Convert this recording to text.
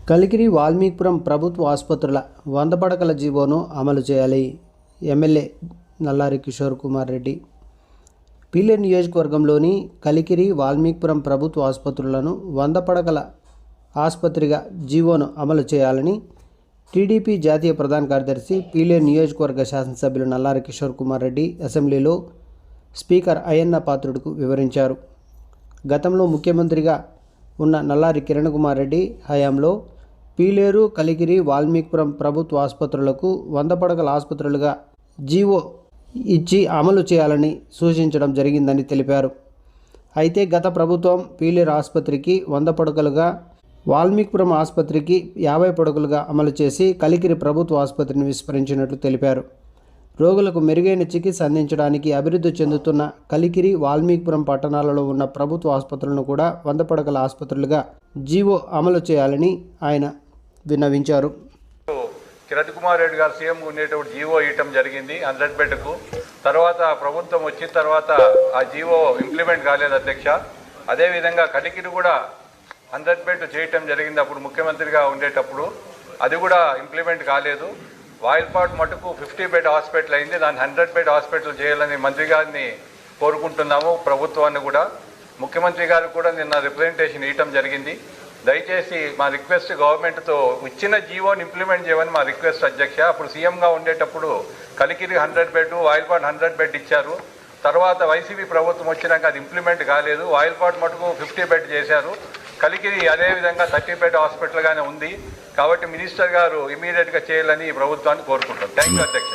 కలికిరి వాల్మీకిపురం ప్రభుత్వ ఆసుపత్రుల 100 పడకల జీవోను అమలు చేయాలి. ఎమ్మెల్యే నల్లారి కిషోర్ కుమార్ రెడ్డి. పీలేరు నియోజకవర్గంలోని కలికిరి వాల్మీకిపురం ప్రభుత్వ ఆసుపత్రులను 100 పడకల ఆసుపత్రిగా జీవోను అమలు చేయాలని టీడీపీ జాతీయ ప్రధాన కార్యదర్శి పీలేరు నియోజకవర్గ శాసనసభ్యులు నల్లారి కిషోర్ కుమార్ రెడ్డి అసెంబ్లీలో స్పీకర్ అయ్యన్న పాత్రుడుకు వివరించారు. గతంలో ముఖ్యమంత్రిగా ఉన్న నల్లారి కిరణ్ కుమార్ రెడ్డి హయాంలో పీలేరు, కలికిరి, వాల్మీకిపురం ప్రభుత్వ ఆసుపత్రులకు 100 పడకల ఆసుపత్రులుగా జీవో ఇచ్చి అమలు చేయాలని సూచించడం జరిగిందని తెలిపారు. అయితే గత ప్రభుత్వం పీలేరు ఆసుపత్రికి 100 పడకలుగా, వాల్మీకిపురం ఆసుపత్రికి 50 పడకలుగా అమలు చేసి కలికిరి ప్రభుత్వ ఆసుపత్రిని విస్మరించినట్లు తెలిపారు. రోగులకు మెరుగైన చికిత్స అందించడానికి అభివృద్ధి చెందుతున్న కలికిరి, వాల్మీకిపురం పట్టణాలలో ఉన్న ప్రభుత్వ ఆసుపత్రులను కూడా 100 పడకల ఆసుపత్రులుగా జీవో అమలు చేయాలని ఆయన విన్నవించారు. కిరణ్ కుమార్ రెడ్డి గారు సీఎం ఉండేటప్పుడు జీవో ఇవ్వటం జరిగింది 100 బెడ్కు. తర్వాత ప్రభుత్వం వచ్చిన తర్వాత ఆ జీవో ఇంప్లిమెంట్ కాలేదు అధ్యక్ష. అదేవిధంగా కలికిరి కూడా 100 బెడ్ చేయటం జరిగింది అప్పుడు ముఖ్యమంత్రిగా ఉండేటప్పుడు, అది కూడా ఇంప్లిమెంట్ కాలేదు. వాయిల్పాట్ మటుకు 50 బెడ్ హాస్పిటల్ అయింది, దాన్ని 100 బెడ్ హాస్పిటల్ చేయాలని మంత్రి గారిని కోరుకుంటున్నాము. ప్రభుత్వాన్ని కూడా, ముఖ్యమంత్రి గారు కూడా నిన్న రిప్రజెంటేషన్ ఇవ్వటం జరిగింది. దయచేసి మా రిక్వెస్ట్ గవర్నమెంట్తో ఇచ్చిన జీవోని ఇంప్లిమెంట్ చేయమని మా రిక్వెస్ట్ అధ్యక్ష. అప్పుడు సీఎంగా ఉండేటప్పుడు కలికిరి 100 బెడ్, వాయిల్పాట్ 100 బెడ్ ఇచ్చారు. తర్వాత వైసీపీ ప్రభుత్వం వచ్చినాక అది ఇంప్లిమెంట్ కాలేదు. వాయిల్పాట్ మటుకు 50 బెడ్ చేశారు. కలికిరి అదేవిధంగా 30 బెడ్ హాస్పిటల్గానే ఉంది. కాబట్టి మినిస్టర్ గారు ఇమీడియట్గా చేయాలని ప్రభుత్వాన్ని కోరుకుంటాం. థ్యాంక్ యూ అధ్యక్ష.